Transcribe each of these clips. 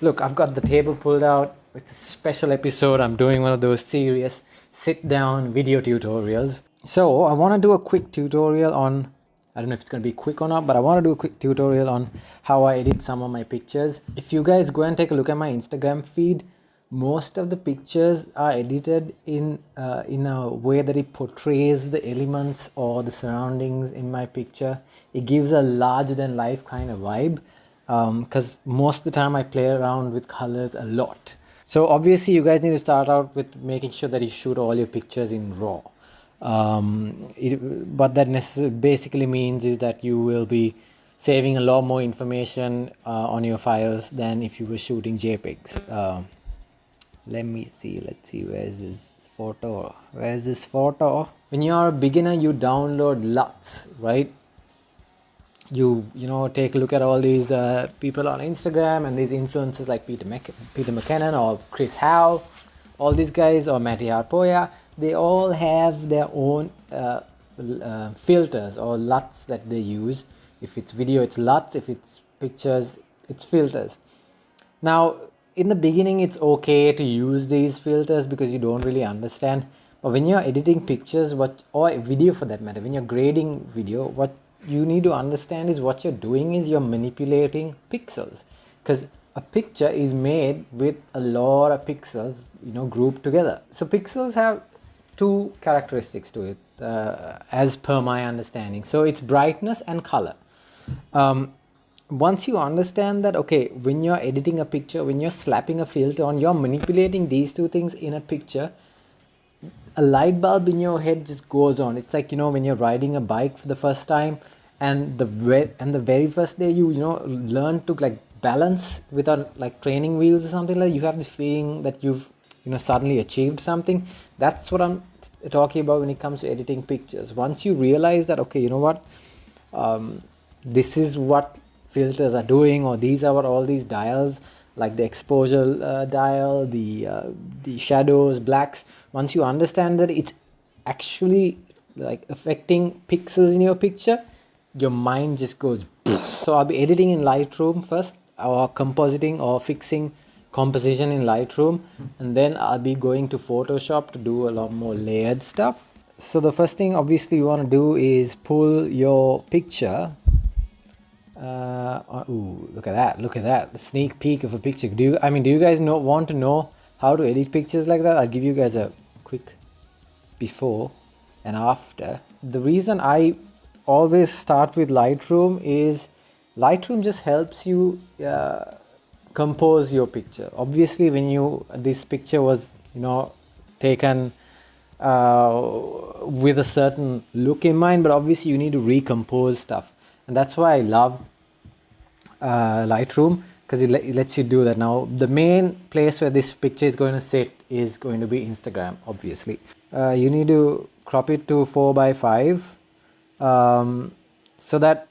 Look, I've got the table pulled out. It's a special episode. I'm doing one of those serious sit-down video tutorials. So I want to do a quick tutorial on, I don't know if it's going to be quick or not, but I want to do a quick tutorial on how I edit some of my pictures. If you guys go and take a look at my Instagram feed, most of the pictures are edited in a way that it portrays the elements or the surroundings in my picture. It gives a larger than life kind of vibe, because most of the time I play around with colors a lot. So obviously you guys need to start out with making sure that you shoot all your pictures in RAW. What that basically means is that you will be saving a lot more information on your files than if you were shooting JPEGs. Let me see, let's see, where's this photo? When you're a beginner, you download lots, right? You know, take a look at all these people on Instagram and these influencers like Peter McKinnon or Chris Howe, all these guys, or Matty Harpoya. They all have their own filters or LUTs that they use. If it's video, it's LUTs. If it's pictures, it's filters. Now, in the beginning, it's okay to use these filters because you don't really understand. But when you're editing pictures, or video for that matter, when you're grading video, what you need to understand is what you're doing is you're manipulating pixels, because a picture is made with a lot of pixels, you know, grouped together. So pixels have two characteristics to it, as per my understanding. So it's brightness and color. Once you understand that, okay, when you're editing a picture, when you're slapping a filter on, you're manipulating these two things in a picture, a light bulb in your head just goes on. It's like, you know, when you're riding a bike for the first time and the very first day you learn to like balance without like training wheels or something like that, you have this feeling that you've suddenly achieved something. That's what I'm talking about when it comes to editing pictures. Once you realize that, okay, you know what, this is what filters are doing, or these are what all these dials, like the exposure dial, the shadows, blacks, once you understand that it's actually like affecting pixels in your picture, your mind just goes so I'll be editing in Lightroom first, or compositing or fixing composition in Lightroom, and then I'll be going to Photoshop to do a lot more layered stuff. So the first thing obviously you want to do is pull your picture. Ooh, look at that, the sneak peek of a picture. Do you guys want to know how to edit pictures like that? I'll give you guys a quick before and after. The reason I always start with Lightroom is Lightroom just helps you compose your picture. Obviously when this picture was taken with a certain look in mind, but obviously you need to recompose stuff, and that's why I love Lightroom, because it lets you do that. Now the main place where this picture is going to sit is going to be Instagram. Obviously you need to crop it to 4:5, so that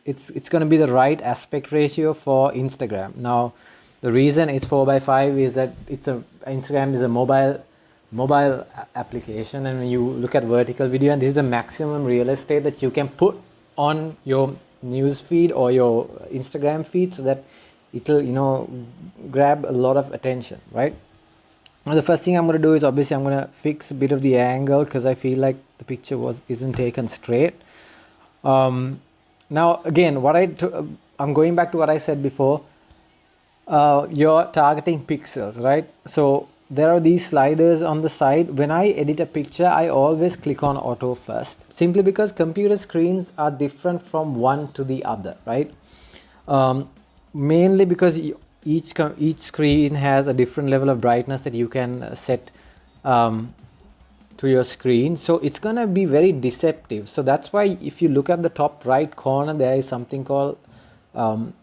it's going to be the right aspect ratio for Instagram. Now the reason it's 4:5 is that Instagram is a mobile application, and when you look at vertical video, and this is the maximum real estate that you can put on your news feed or your Instagram feed, so that it'll grab a lot of attention, right? Now the first thing I'm going to do is obviously I'm going to fix a bit of the angle, because I feel like the picture isn't taken straight. Now again, I'm going back to what I said before. You're targeting pixels, right? So there are these sliders on the side. When I edit a picture, I always click on auto first, simply because computer screens are different from one to the other, right? Mainly because each screen has a different level of brightness that you can set to your screen, so it's gonna be very deceptive. So that's why if you look at the top right corner, there is something called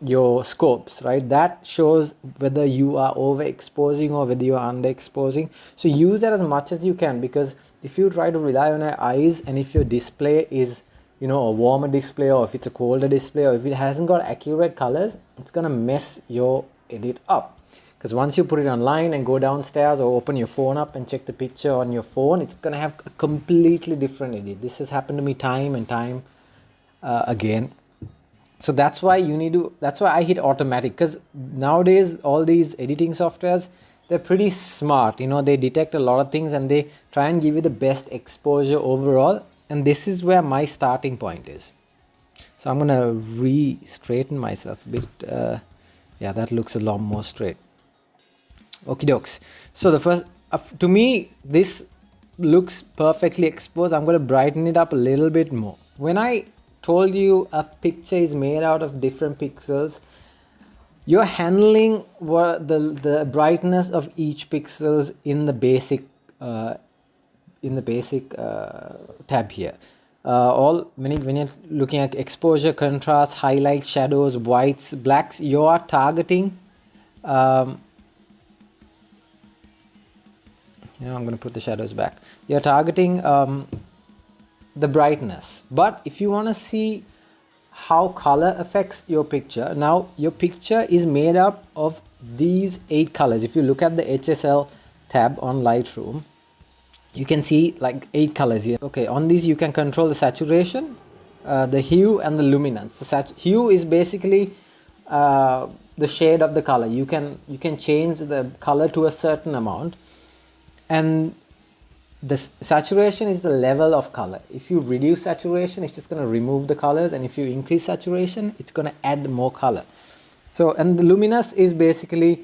your scopes, right? That shows whether you are overexposing or whether you are underexposing. So use that as much as you can, because if you try to rely on your eyes, and if your display is a warmer display, or if it's a colder display, or if it hasn't got accurate colors, it's gonna mess your edit up. Because once you put it online and go downstairs or open your phone up and check the picture on your phone, it's gonna have a completely different edit. This has happened to me time and time again. So that's why I hit automatic, because nowadays all these editing softwares, they're pretty smart, you know, they detect a lot of things and they try and give you the best exposure overall. And this is where my starting point is. So I'm gonna re-straighten myself a bit. Yeah, that looks a lot more straight. Okie dokes. So the first, to me, this looks perfectly exposed. I'm gonna brighten it up a little bit more. When I told you a picture is made out of different pixels, you're handling the brightness of each pixels in the basic tab here. When you're looking at exposure, contrast, highlight, shadows, whites, blacks, you are targeting. I'm going to put the shadows back. You're targeting the brightness. But if you want to see how color affects your picture, now your picture is made up of these 8 colors. If you look at the HSL tab on Lightroom, you can see like 8 colors here. Okay, on these you can control the saturation, the hue and the luminance. The hue is basically the shade of the color. You can change the color to a certain amount, and the saturation is the level of color. If you reduce saturation, it's just going to remove the colors, and if you increase saturation, it's going to add more color. So, and the luminous is basically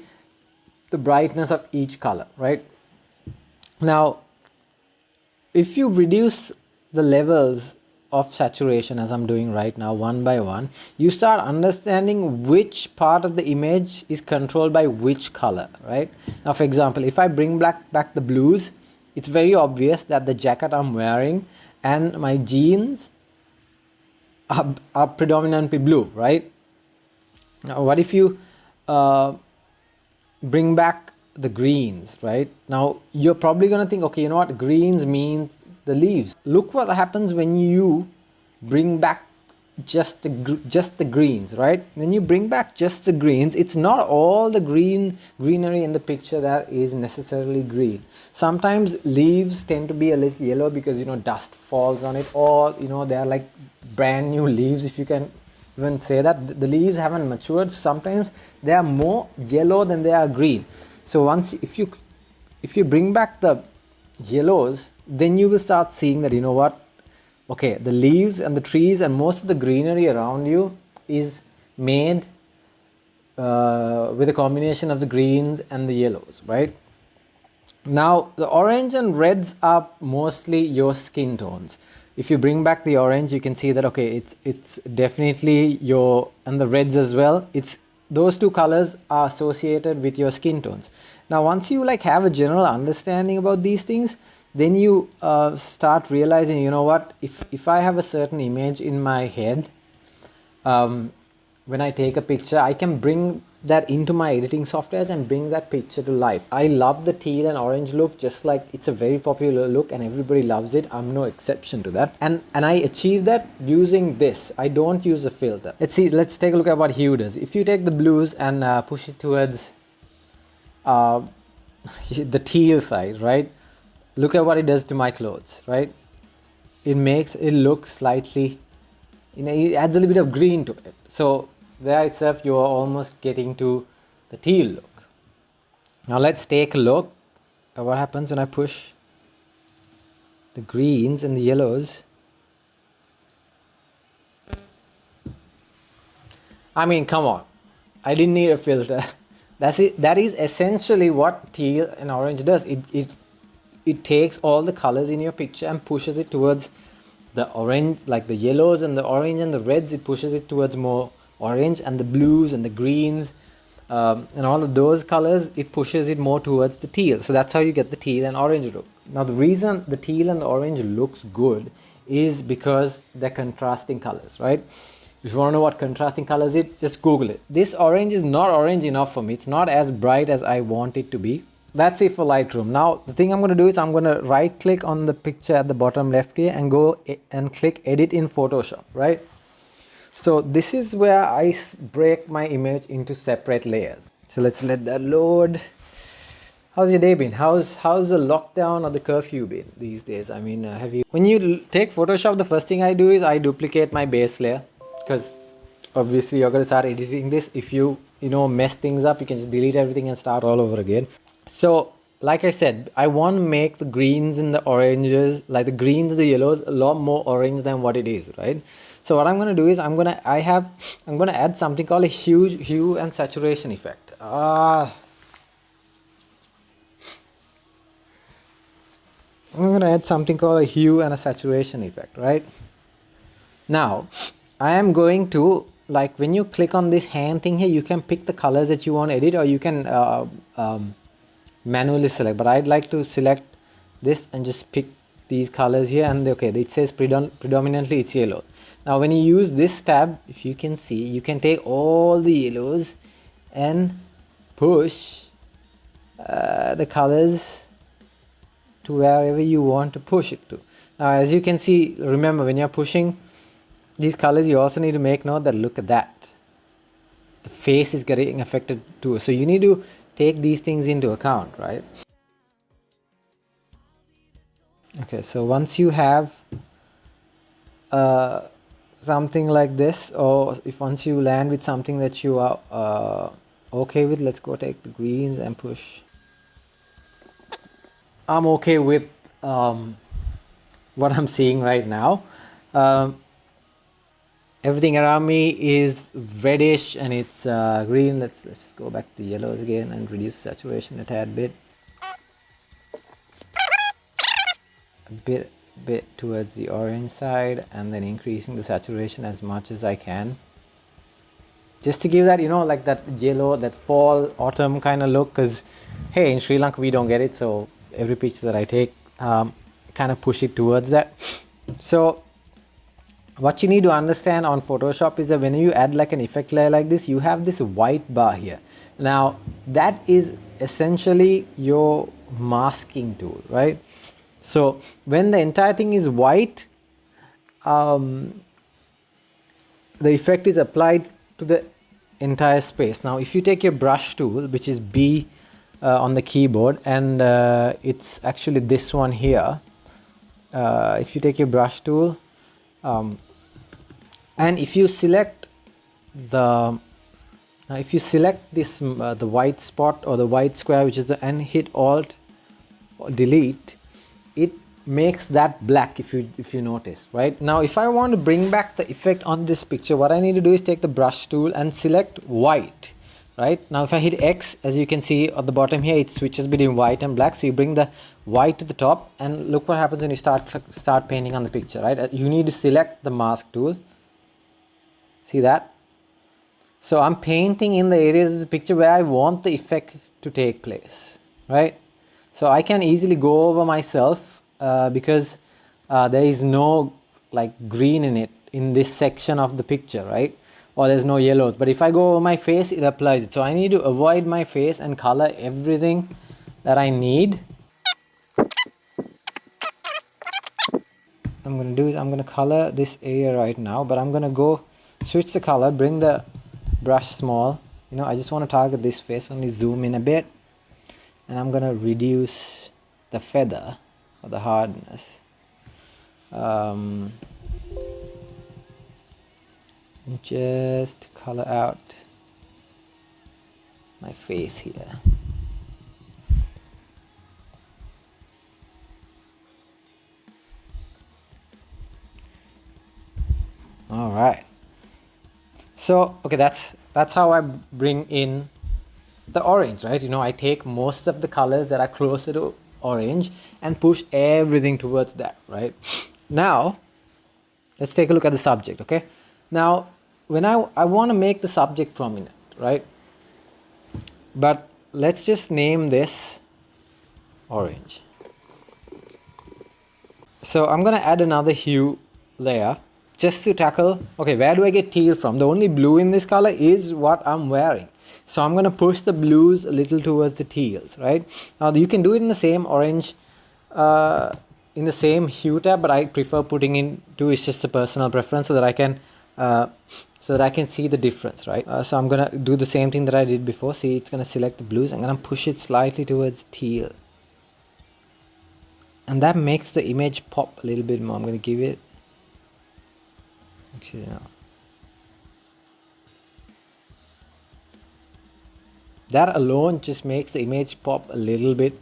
the brightness of each color, right? Now, if you reduce the levels of saturation, as I'm doing right now, one by one, you start understanding which part of the image is controlled by which color, right? Now, for example, if I bring back the blues, it's very obvious that the jacket I'm wearing and my jeans are predominantly blue, right? Now, what if you bring back the greens, right? Now, you're probably going to think, okay, you know what? Greens means the leaves. Look what happens when you bring back just the greens, right? When you bring back just the greens, it's not all the greenery in the picture that is necessarily green. Sometimes leaves tend to be a little yellow because, you know, dust falls on it, or, you know, they're like brand new leaves, if you can even say that. The leaves haven't matured. Sometimes they are more yellow than they are green. So if you bring back the yellows, then you will start seeing that, you know what, okay, the leaves and the trees and most of the greenery around you is made with a combination of the greens and the yellows, right? Now, the orange and reds are mostly your skin tones. If you bring back the orange, you can see that, okay, it's definitely and the reds as well, those two colors are associated with your skin tones. Now, once you like have a general understanding about these things, then you start realizing, you know what, if I have a certain image in my head, when I take a picture, I can bring that into my editing softwares and bring that picture to life. I love the teal and orange look, just like it's a very popular look and everybody loves it. I'm no exception to that. And I achieve that using this. I don't use a filter. Let's take a look at what hue does. If you take the blues and push it towards the teal side, right? Look at what it does to my clothes, right? It makes it look slightly, you know, it adds a little bit of green to it. So there itself, you are almost getting to the teal look. Now let's take a look at what happens when I push the greens and the yellows. I mean, come on. I didn't need a filter. That's it. That is essentially what teal and orange does. It takes all the colors in your picture and pushes it towards the orange, like the yellows and the orange and the reds. It pushes it towards more orange, and the blues and the greens and all of those colors, it pushes it more towards the teal. So that's how you get the teal and orange look. Now, the reason the teal and the orange looks good is because they're contrasting colors, right? If you want to know what contrasting colors is, just Google it. This orange is not orange enough for me. It's not as bright as I want it to be. That's it for Lightroom. Now, the thing I'm going to do is I'm going to right click on the picture at the bottom left here and go and click edit in Photoshop, right? So this is where I break my image into separate layers. So let's let that load. How's your day been? How's the lockdown or the curfew been these days? I mean, when you take Photoshop, the first thing I do is I duplicate my base layer, because obviously you're going to start editing this. If you mess things up, you can just delete everything and start all over again. So like I said, I want to make the greens and the oranges, like the greens and the yellows, a lot more orange than what it is, right? So what I'm going to do is I'm going to add something called a hue and saturation effect. I'm going to add something called a hue and a saturation effect, right? Now I am going to, like, when you click on this hand thing here, you can pick the colors that you want to edit, or you can manually select, but I'd like to select this and just pick these colors here, and okay, it says predominantly it's yellow. Now when you use this tab, if you can see, you can take all the yellows and push the colors to wherever you want to push it to. Now as you can see, remember, when you're pushing these colors, you also need to make note that, look at that, the face is getting affected too. So you need to take these things into account, right? Okay, so once you have something like this, or if once you land with something that you are okay with, let's go take the greens and push. I'm okay with what I'm seeing right now. Everything around me is reddish and it's green. Let's just go back to the yellows again and reduce saturation a tad bit. A bit towards the orange side, and then increasing the saturation as much as I can, just to give that, like that yellow, that fall autumn kind of look. Because hey, in Sri Lanka we don't get it, so every picture that I take kind of push it towards that. So what you need to understand on Photoshop is that when you add like an effect layer like this, you have this white bar here. Now that is essentially your masking tool, right? So when the entire thing is white, the effect is applied to the entire space. Now if you take your brush tool, which is B on the keyboard, and it's actually this one here, if you take your brush tool, and if you select the this the white spot or the white square, which is the, and hit Alt or Delete, it makes that black, if you notice, right? Now if I want to bring back the effect on this picture, what I need to do is take the brush tool and select white, right? Now if I hit X, as you can see at the bottom here, it switches between white and black. So you bring the white to the top, and look what happens when you start painting on the picture, right? You need to select the mask tool. See that? So I'm painting in the areas of the picture where I want the effect to take place, right? So I can easily go over myself because there is no like green in it, in this section of the picture, right? Or there's no yellows. But if I go over my face, it applies it. So I need to avoid my face and color everything that I need. I'm going to do is I'm going to color this area right now, but I'm going to go switch the color, bring the brush small. I just want to target this face, only zoom in a bit, and I'm going to reduce the feather or the hardness. Just color out my face here. All right. So okay, that's how I bring in the orange, right? I take most of the colors that are closer to orange and push everything towards that, right? Now let's take a look at the subject. Okay, now when I want to make the subject prominent, right? But let's just name this orange. So I'm gonna add another hue layer just to tackle, okay, where do I get teal from? The only blue in this color is what I'm wearing. So I'm going to push the blues a little towards the teals, right? Now you can do it in the same orange, in the same hue tab, but I prefer putting in two. It's just a personal preference, so that I can see the difference, right? So I'm going to do the same thing that I did before. See, it's going to select the blues. I'm going to push it slightly towards teal. And that makes the image pop a little bit more. I'm going to give it, actually no, that alone just makes the image pop a little bit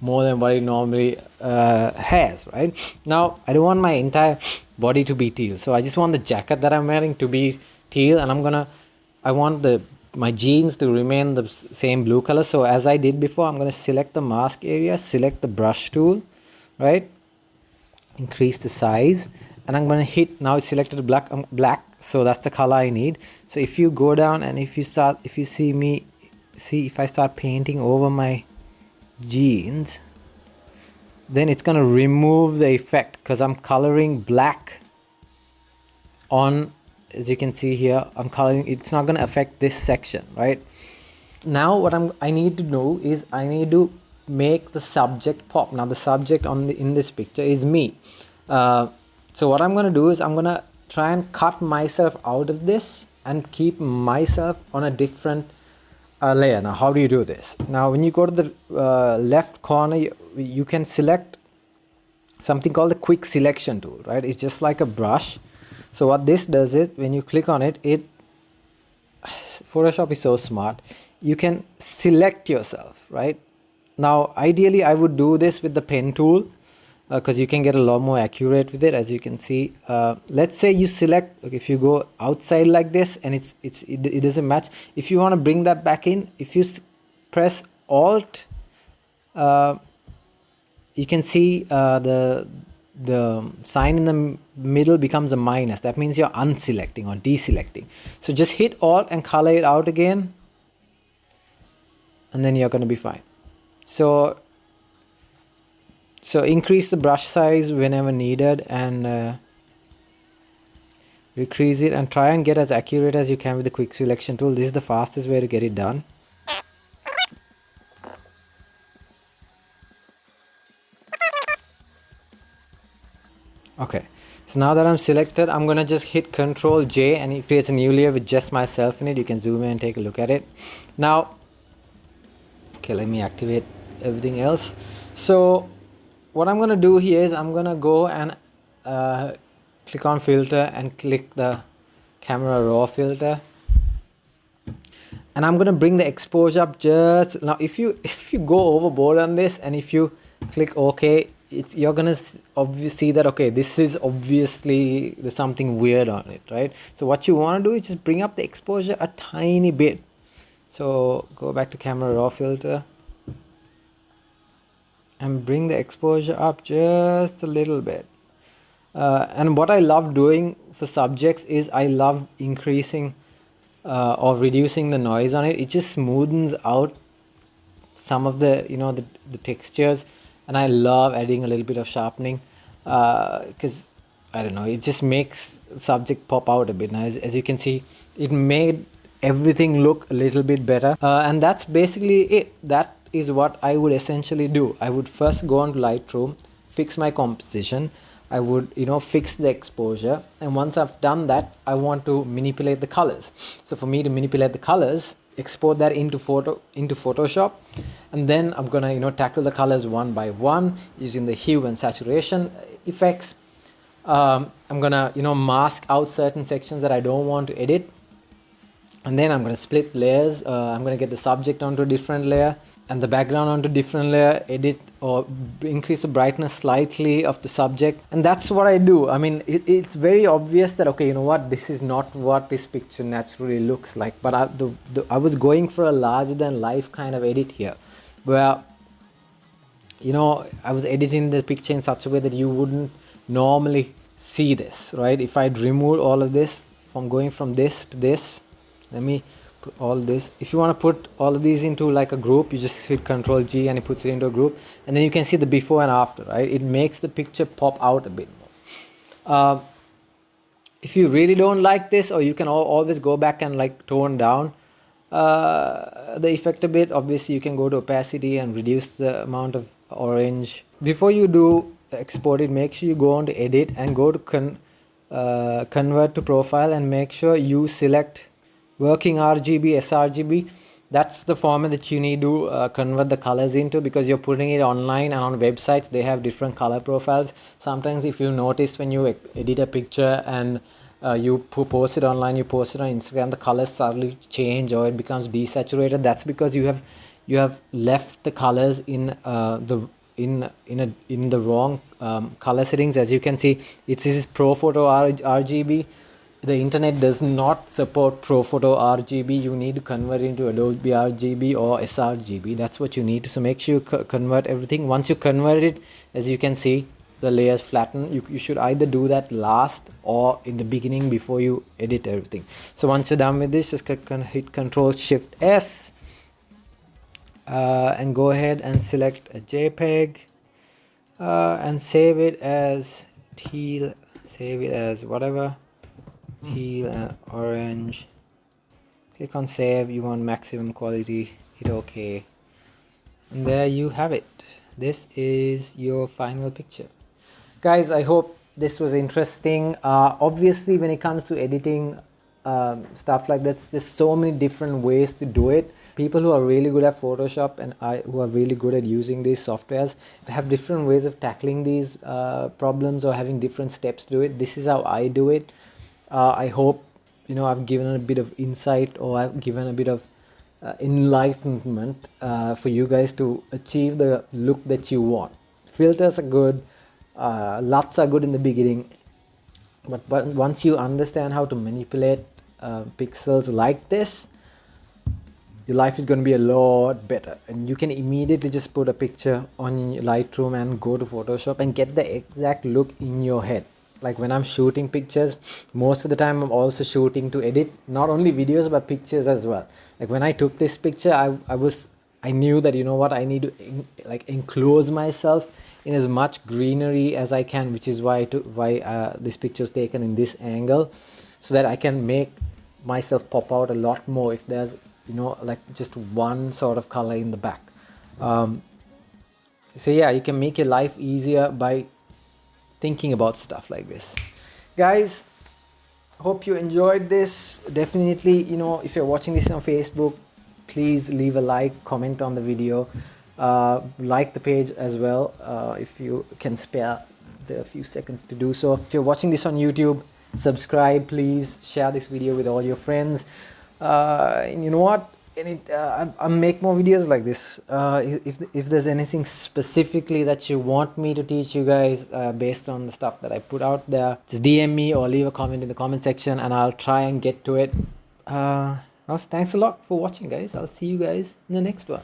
more than what it normally has, right? Now, I don't want my entire body to be teal, so I just want the jacket that I'm wearing to be teal, and I want my jeans to remain the same blue color. So as I did before, I'm gonna select the mask area, select the brush tool, right? Increase the size, and I'm gonna hit, now it's selected black, so that's the color I need. So if you go down and if you see if I start painting over my jeans, then it's going to remove the effect because I'm coloring black on, as you can see here, I'm coloring, it's not going to affect this section, right? Now what I need to do is I need to make the subject pop. Now the subject in this picture is me. So what I'm going to do is I'm going to try and cut myself out of this and keep myself on a different layer. Now how do you do this? Now when you go to the left corner, you can select something called the quick selection tool, right? It's just like a brush. So what this does is when you click on it, Photoshop is so smart, you can select yourself, right? Now ideally I would do this with the pen tool because you can get a lot more accurate with it. As you can see, let's say you select, if you go outside like this and it doesn't match, if you want to bring that back in, if you press Alt, you can see the sign in the middle becomes a minus. That means you're unselecting or deselecting. So just hit Alt and color it out again, and then you're going to be fine. So increase the brush size whenever needed, and decrease it, and try and get as accurate as you can with the quick selection tool. This is the fastest way to get it done. Okay, so now that I'm selected, I'm gonna just hit Ctrl J and it creates a new layer with just myself in it. You can zoom in and take a look at it. Now, okay, let me activate everything else. So what I'm gonna do here is I'm gonna go and click on filter and click the camera raw filter, and I'm gonna bring the exposure up just now. If you go overboard on this and if you click OK, you're gonna obviously see that, okay, this is obviously, there's something weird on it, right? So what you want to do is just bring up the exposure a tiny bit. So go back to camera raw filter and bring the exposure up just a little bit. And what I love doing for subjects is I love increasing or reducing the noise on it. It just smoothens out some of the, the textures. And I love adding a little bit of sharpening because, I don't know, it just makes subject pop out a bit. Now, as you can see, it made everything look a little bit better. And that's basically it. That is what I would essentially do. I would first go onto Lightroom, fix my composition. I would, fix the exposure. And once I've done that, I want to manipulate the colors. So for me to manipulate the colors, export that into Photoshop, and then I'm gonna tackle the colors one by one using the hue and saturation effects. I'm gonna mask out certain sections that I don't want to edit, and then I'm gonna split layers. I'm gonna get the subject onto a different layer and the background onto a different layer, edit or increase the brightness slightly of the subject, and that's what I do. I mean, it's very obvious that, okay, you know what, this is not what this picture naturally looks like, but I was going for a larger than life kind of edit here, where I was editing the picture in such a way that you wouldn't normally see this, right? If I'd removed all of this, from going from this to this, let me put all this. If you want to put all of these into like a group, you just hit Ctrl G and it puts it into a group, and then you can see the before and after, right? It makes the picture pop out a bit more. If you really don't like this, or you can always go back and like tone down the effect a bit. Obviously you can go to opacity and reduce the amount of orange. Before you do export it, make sure you go on to edit and go to convert to profile, and make sure you select working RGB, sRGB. That's the format that you need to convert the colors into, because you're putting it online, and on websites they have different color profiles. Sometimes if you notice, when you edit a picture and you post it online, you post it on Instagram, the colors suddenly change or it becomes desaturated. That's because you have left the colors in the wrong color settings. As you can see, this is Profoto RGB. The internet does not support Profoto RGB. You need to convert it into Adobe RGB or sRGB. That's what you need. So make sure you convert everything. Once you convert it, as you can see, the layers flatten. You should either do that last or in the beginning before you edit everything. So once you're done with this, just hit Control Shift S and go ahead and select a JPEG and save it as teal. Save it as whatever. Teal and orange. Click on save. You want maximum quality, hit OK, and there you have it. This is your final picture, guys. I hope this was interesting. Obviously when it comes to editing stuff like that, there's so many different ways to do it. People who are really good at Photoshop and who are really good at using these softwares have different ways of tackling these problems or having different steps to do it. This is how I do it. I hope I've given a bit of insight, or I've given a bit of enlightenment for you guys to achieve the look that you want. Filters are good, LUTs are good in the beginning, but once you understand how to manipulate pixels like this, your life is going to be a lot better, and you can immediately just put a picture on Lightroom and go to Photoshop and get the exact look in your head. Like when I'm shooting pictures, most of the time I'm also shooting to edit not only videos but pictures as well. Like when I took this picture, I knew that I need to enclose myself in as much greenery as I can, which is why this picture is taken in this angle, so that I can make myself pop out a lot more if there's just one sort of color in the back. So yeah, you can make your life easier by thinking about stuff like this. Guys, hope you enjoyed this. Definitely, if you're watching this on Facebook, please leave a like, comment on the video, like the page as well, if you can spare the few seconds to do so. If you're watching this on YouTube, subscribe, please share this video with all your friends. And you know what, I'll make more videos like this. If there's anything specifically that you want me to teach you guys based on the stuff that I put out there, just DM me or leave a comment in the comment section and I'll try and get to it. Thanks a lot for watching, guys. I'll see you guys in the next one.